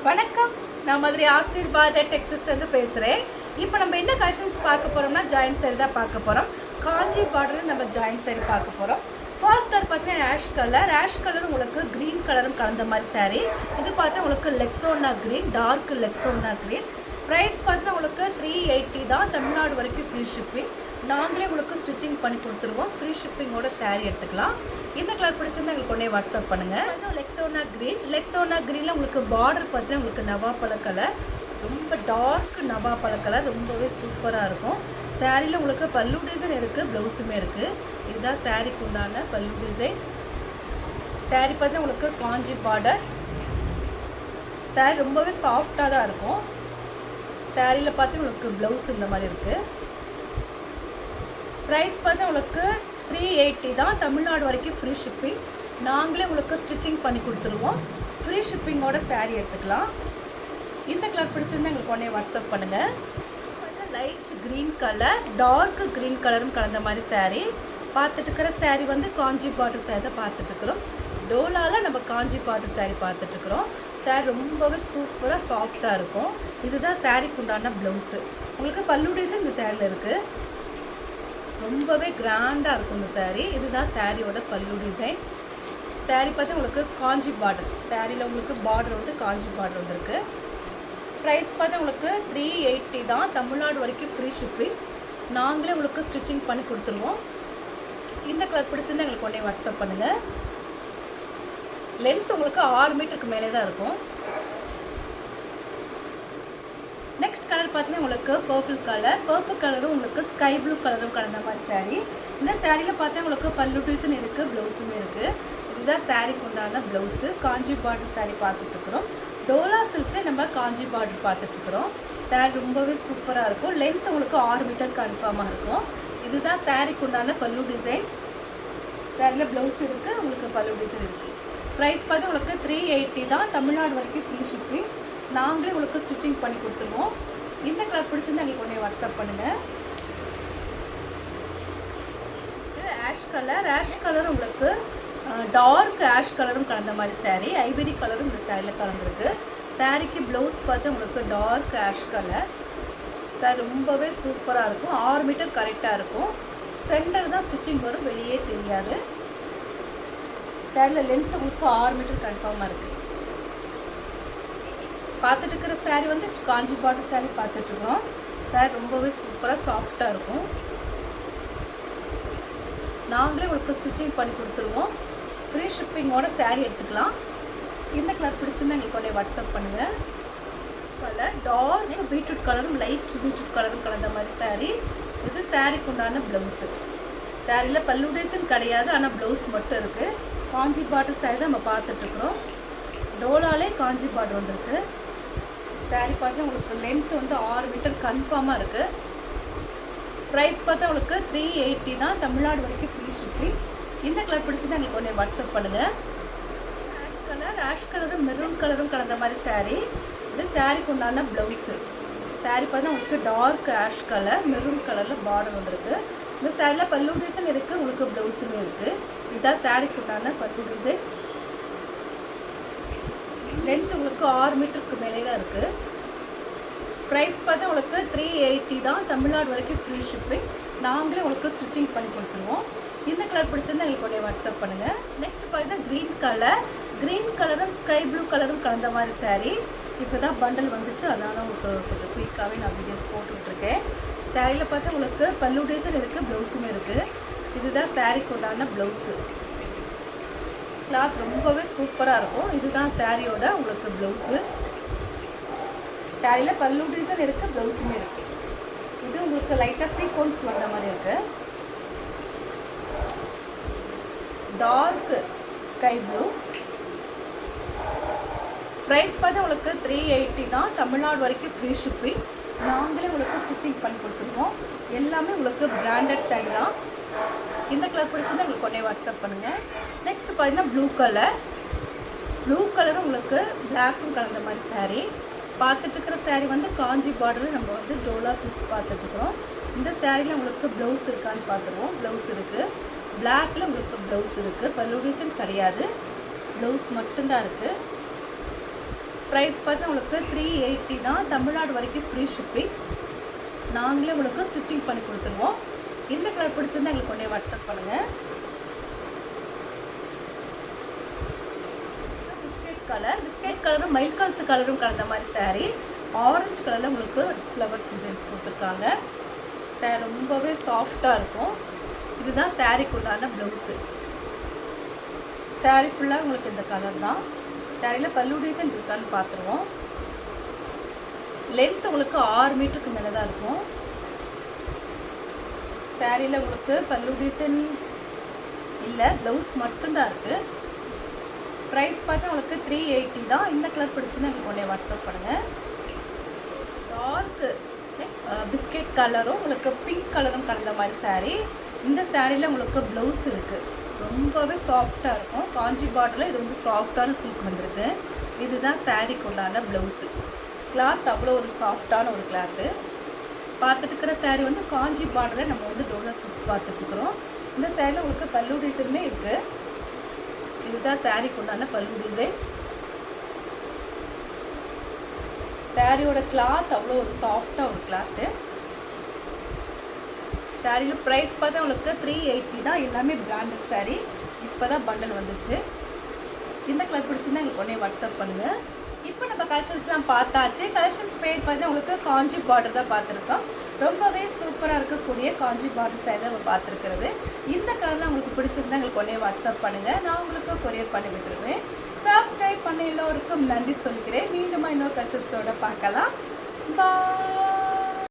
வணக்கம். நான் மாதிரி ஆசீர்வாத டெக்ஸஸ்லேருந்து பேசுகிறேன். இப்போ நம்ம என்ன கலெக்ஷன்ஸ் பார்க்க போகிறோம்னா ஜாயின்ட் சாரி தான் பார்க்க போகிறோம். காஞ்சி பார்டரில் நம்ம ஜாயின்ட் சாரி பார்க்க போகிறோம். ஃபர்ஸ்ட் கலர் பார்த்தீங்கன்னா ஆஷ் கலர் உங்களுக்கு க்ரீன் கலரும் கலந்த மாதிரி சாரி. இது பார்த்தா உங்களுக்கு லெக்ஸோனா க்ரீன், டார்க் லெக்ஸோனா க்ரீன். ப்ரைஸ் பார்த்தீங்கன்னா உங்களுக்கு 380 தான். தமிழ்நாடு வரைக்கும் ஃப்ரீ ஷிப்பிங். நாங்களே உங்களுக்கு ஸ்டிச்சிங் பண்ணி கொடுத்துருவோம். ஃப்ரீ ஷிப்பிங்கோட சாரீ எடுத்துக்கலாம். இந்த கலர் பிடிச்சிருந்தா எங்களுக்கு உடனே வாட்ஸ்அப் பண்ணுங்கள். லெக்ஸோனா க்ரீனில் உங்களுக்கு பார்டர் பார்த்தீங்கன்னா உங்களுக்கு நவாப்பழ கலர், ரொம்ப டார்க் நவாப்பழ கலர், ரொம்பவே சூப்பராக இருக்கும். சாரியில் உங்களுக்கு பல்லு டிசைன் இருக்குது, ப்ளவுஸுமே இருக்குது. இதுதான் சாரிக்கு உண்டான பல்லு டிசைன். சாரி பார்த்தீங்கன்னா உங்களுக்கு காஞ்சி பார்டர். சாரி ரொம்பவே சாஃப்டாக தான் இருக்கும். சாரியில் பார்த்து உங்களுக்கு ப்ளவுஸ் இந்த மாதிரி இருக்குது. ப்ரைஸ் பார்த்து உங்களுக்கு 380 தான். தமிழ்நாடு வரைக்கும் ஃப்ரீ ஷிப்பிங். நாங்களே உங்களுக்கு ஸ்டிச்சிங் பண்ணி கொடுத்துருவோம். ஃப்ரீ ஷிப்பிங்கோட சாரீ எடுத்துக்கலாம். இந்த கலர் பிடிச்சிருந்தா எங்களுக்கு உடனே வாட்ஸ்அப் பண்ணுங்கள். Light green colour, dark green கலரும் கலந்த மாதிரி சாரீ பார்த்துட்டு இருக்கிற சாரீ வந்து காஞ்சி பார்டர் சாரீ தான் பார்த்துட்ருக்குறோம். டோலாவில் நம்ம காஞ்சி பார்டர் சாரீ பார்த்துட்ருக்குறோம். சாரீ ரொம்பவே சூப்பராக சாஃப்டாக இருக்கும். இதுதான் சாரீக்கு உண்டான ப்ளவுஸு. உங்களுக்கு பல்லு டிசைன் இந்த சாரியில் இருக்குது. ரொம்பவே கிராண்டாக இருக்கும் இந்த சாரீ. இதுதான் சாரியோட பல்லு டிசைன். சாரீ பார்த்து உங்களுக்கு காஞ்சி பார்டர். சாரியில் உங்களுக்கு பார்டர் வந்து காஞ்சி பார்டர் வந்துருக்கு. ப்ரைஸ் பார்த்து உங்களுக்கு 380 தான். தமிழ்நாடு வரைக்கும் ஃப்ரீ ஷிப்பிங். நாங்களே உங்களுக்கு ஸ்டிச்சிங் பண்ணி கொடுத்துருவோம். இந்த கலர் பிடிச்சிருந்தா எங்களுக்கு உடனே வாட்ஸ்அப் பண்ணுங்கள். லென்த் உங்களுக்கு 6 மீட்டருக்கு மேலே தான் இருக்கும். நெக்ஸ்ட் கலர் பார்த்தீங்கன்னா உங்களுக்கு பர்பிள் கலரும் உங்களுக்கு ஸ்கை ப்ளூ கலரும் கலந்த மாதிரி சாரீ. இந்த சாரியில் பார்த்தா உங்களுக்கு பல்லு டிசைன் இருக்குது, ப்ளவுஸுமே இருக்குது. இதுதான் சாரீக்கு உண்டான ப்ளவுஸு. காஞ்சி பார்டர் சாரீ பார்த்துட்ருக்குறோம். டோலா சில்க்ஸே நம்ம காஞ்சி பார்டர் பார்த்துட்ருக்குறோம். சாரீ ரொம்பவே சூப்பராக இருக்கும். லென்த் உங்களுக்கு 6 மீட்டர் கன்ஃபார்மாக இருக்கும். இதுதான் சாரீக்கு உண்டான பல்லு டிசைன். சாரியில் ப்ளவுஸ் இருக்குது, உங்களுக்கு பல்லு டிசைன் இருக்குது. ப்ரைஸ் பார்த்து உங்களுக்கு 380 தான். தமிழ்நாடு வரைக்கும் ஃப்ரீ ஷிப்பிங். நாங்களே உங்களுக்கு ஸ்டிச்சிங் பண்ணி கொடுத்துருவோம். இந்த கலர் பிடிச்சிருந்தா எங்களுக்கு உடனே வாட்ஸ்அப் பண்ணுங்கள். ஆஷ் கலர் உங்களுக்கு டார்க் ஆஷ் கலரும் கலந்த மாதிரி சாரீ. ஐவரி கலரும் இந்த சாரியில் கலந்துருக்கு. சாரீக்கு ப்ளவுஸ் பார்த்து உங்களுக்கு டார்க் ஆஷ் கலர். சாரி ரொம்பவே சூப்பராக இருக்கும். 6 மீட்டர் கரெக்டாக இருக்கும். சென்டர் தான் ஸ்டிச்சிங் வரும், வெளியே தெரியாது. சாரியில் லென்த் உங்களுக்கு 6 மீட்டர் கன்ஃபார்மாக இருக்குது. பார்த்துட்டு இருக்கிற சாரீ வந்து காஞ்சி பார்டர் சாரீ பார்த்துட்ருக்கோம். சாரி ரொம்பவே சூப்பராக சாஃப்டாக இருக்கும். நாங்களே உங்களுக்கு ஸ்டிச்சிங் பண்ணி கொடுத்துருவோம். ஃப்ரீ ஷிப்பிங்கோட சாரீ எடுத்துக்கலாம். இந்த கலர் பிடிச்சிருந்தா எங்களுக்கு உடனே வாட்ஸ்அப் பண்ணுங்கள். கலர் டார்க் பீட்ரூட் கலரும் லைட் பீட்ரூட் கலரும் கலந்த மாதிரி சாரீ. இது சாரீக்கு உண்டான ப்ளவுஸு. சாரியில் பல்லு டிசைன் கிடையாது, ஆனால் ப்ளவுஸ் மட்டும் இருக்குது. காஞ்சி பார்டர் சாரீ தான் நம்ம பார்த்துட்ருக்குறோம். டோலாலே காஞ்சி பார்டர் வந்துருக்கு. சாரீ பார்த்தா உங்களுக்கு லென்த் வந்து 6 மீட்டர் கன்ஃபார்மாக இருக்குது. ப்ரைஸ் பார்த்தா உங்களுக்கு 380 தான். தமிழ்நாடு வரைக்கும் ஃப்ரீ ஷிப்பிங். இந்த கலர் பிடிச்சிதான் எங்களுக்கு உடனே வாட்ஸ்அப் பண்ணுங்கள். ஆஷ் கலரும் மெரூன் கலரும் கலந்த மாதிரி சாரீ. இது சாரீக்கு உண்டான ப்ளவுஸு. சாரீ பார்த்தா உங்களுக்கு டார்க் ஆஷ் கலர், மெரூன் கலரில் பார்டர் வந்துருக்கு. இந்த சாரியில் பல்லு டிசைன் இருக்குது, உங்களுக்கு ப்ளவுஸுமே இருக்குது. இதுதான் சாரீக்கு உண்டான பல்லு டிசைன். லென்த் உங்களுக்கு 6 மீட்டருக்கு மேலே தான் இருக்குது. ப்ரைஸ் பார்த்தா உங்களுக்கு 380 தான். தமிழ்நாடு வரைக்கும் ஃப்ரீ ஷிப்பிங். நாங்களே உங்களுக்கு ஸ்டிச்சிங் பண்ணி கொடுத்துருவோம். இந்த கலர் பிடிச்சிருந்தா எங்களுக்கு உடனே வாட்ஸ்அப் பண்ணுங்கள். நெக்ஸ்ட் பார்த்தீங்கன்னா க்ரீன் கலரும் ஸ்கை ப்ளூ கலரும் கலந்த மாதிரி சாரீ. இப்போ தான் பண்டல் வந்துச்சு, அதனால் உங்களுக்கு கொஞ்சம் குயிக்காகவே நான் வீடியோஸ் போட்டுட்ருக்கேன். சாரியில் பார்த்தா உங்களுக்கு பல்லு டிசைன் இருக்குது, ப்ளவுஸுமே இருக்குது. இதுதான் சாரீக்கு உண்டான ப்ளவுஸு. கிளாத் ரொம்பவே சூப்பராக இருக்கும். இதுதான் சாரியோட உங்களுக்கு ப்ளவுஸு. சாரியில் பல்லு டிசைன் இருக்குது, ப்ளவுஸுமே இருக்குது. இது உங்களுக்கு லைட்டாக சீக்வன்ஸ் வந்த மாதிரி இருக்குது. Dark sky blue. ப்ரைஸ் பார்த்து உங்களுக்கு 380 தான். தமிழ்நாடு வரைக்கும் ஃப்ரீ ஷிப்பிங். நாங்களே உங்களுக்கு ஸ்டிச்சிங் பண்ணி கொடுத்துருவோம். எல்லாமே உங்களுக்கு பிராண்டட் சாரீ தான். இந்த கலர் பிடிச்சிருந்தா உங்களுக்கு உடனே வாட்ஸ்அப் பண்ணுங்கள். நெக்ஸ்ட் பார்த்தீங்கன்னா ப்ளூ கலரும் உங்களுக்கு பிளாக்கும் கலந்த மாதிரி சாரீ. பார்த்துட்ருக்கிற சாரீ வந்து காஞ்சி பார்டரில் நம்ம வந்து டோலா சில்க்ஸ் பார்த்துட்ருக்குறோம். இந்த சாரியில் உங்களுக்கு ப்ளவுஸ் இருக்கான்னு பார்த்துருவோம். ப்ளவுஸ் இருக்குது. பிளாக்கில் உங்களுக்கு ப்ளவுஸ் இருக்குது. பல்லு டிசைன் கிடையாது, ப்ளவுஸ் மட்டும்தான் இருக்குது. ப்ரைஸ் பார்த்து உங்களுக்கு 380 தான். தமிழ்நாடு வரைக்கும் ஃப்ரீ ஷிப்பிங். நாங்களே உங்களுக்கு ஸ்டிச்சிங் பண்ணி கொடுத்துருவோம். இந்த கலர் பிடிச்சிருந்தா எங்களுக்கு உடனே வாட்ஸ்அப் பண்ணுங்கள். பிஸ்கெட் கலரும் மயில் கழுத்து கலரும் கலந்த மாதிரி saree. ஆரஞ்சு கலரில் உங்களுக்கு ஃப்ளவர் டிசைன்ஸ் கொடுத்துருக்காங்க. ரொம்பவே சாஃப்டாக இருக்கும். இதுதான் சாரீக்கு உண்டான ப்ளவுஸு. சாரீ ஃபுல்லாக உங்களுக்கு இந்த கலர் தான். சாரியில் பல்லு டிசைன் இருக்கான்னு பார்த்துருவோம். லென்த் உங்களுக்கு 6 மீட்டருக்கு மேலே தான் இருக்கும். சாரியில் உங்களுக்கு பல்லு டிசைன் இல்லை, ப்ளவுஸ் மட்டும்தான் இருக்குது. ப்ரைஸ் பார்த்தா உங்களுக்கு 380 தான். இந்த கலர் பிடிச்சுன்னா எனக்கு உடனே வாட்ஸ்அப் பண்ணுங்கள். டார்க்கு பிஸ்கெட் கலரும் உங்களுக்கு பிங்க் கலரும் கலந்த மாதிரி saree. இந்த சாரியில் உங்களுக்கு ப்ளவுஸ் இருக்குது. ரொம்பவே சாஃப்டாக இருக்கும். காஞ்சி பார்டரில் இது வந்து சாஃப்டான சில்க் வந்துருக்கு. இதுதான் சாரீக்கு உண்டான ப்ளவுஸு. கிளாத் அவ்வளோ ஒரு சாஃப்டான ஒரு கிளாத்து. பார்த்துட்டு இருக்கிற சாரீ வந்து காஞ்சி பார்டரில் நம்ம வந்து டோலர் சில்க்ஸ் பார்த்துட்ருக்குறோம். இந்த சாரியில் உங்களுக்கு பல்லு டிசைனுமே இருக்குது. இதுதான் சாரீக்கு உண்டான பல்லு டிசைன். சாரியோட கிளாத் அவ்வளோ ஒரு சாஃப்டாக ஒரு கிளாத்து. சாரியில் ப்ரைஸ் பார்த்தா உங்களுக்கு 380 தான். எல்லாமே பிராண்டட் சாரீ. இப்போ தான் பண்டல் வந்துச்சு. இந்த கலர் பிடிச்சிருந்தா எங்களுக்கு உடனே வாட்ஸ்அப் பண்ணுங்கள். இப்போ நம்ம கலெக்ஷன்ஸ்லாம் பார்த்தாச்சு. கலெக்ஷன்ஸ் பேர் பார்த்தா உங்களுக்கு காஞ்சி பார்டர் தான் பார்த்துருக்கோம். ரொம்பவே சூப்பராக இருக்கக்கூடிய காஞ்சி பார்டர் சாரி தான் நம்ம பார்த்துருக்கிறது. இந்த கலர்லாம் உங்களுக்கு பிடிச்சிருந்தா எங்களுக்கு உடனே வாட்ஸ்அப் பண்ணுங்கள். நான் உங்களுக்கு கொரியர் பண்ணி விட்டுருவேன். சப்ஸ்கிரைப் பண்ண எல்லோருக்கும் நன்றி சொல்லிக்கிறேன். மீண்டும் இன்னொரு கலெக்ஷன்ஸோட பார்க்கலாம். பாய்.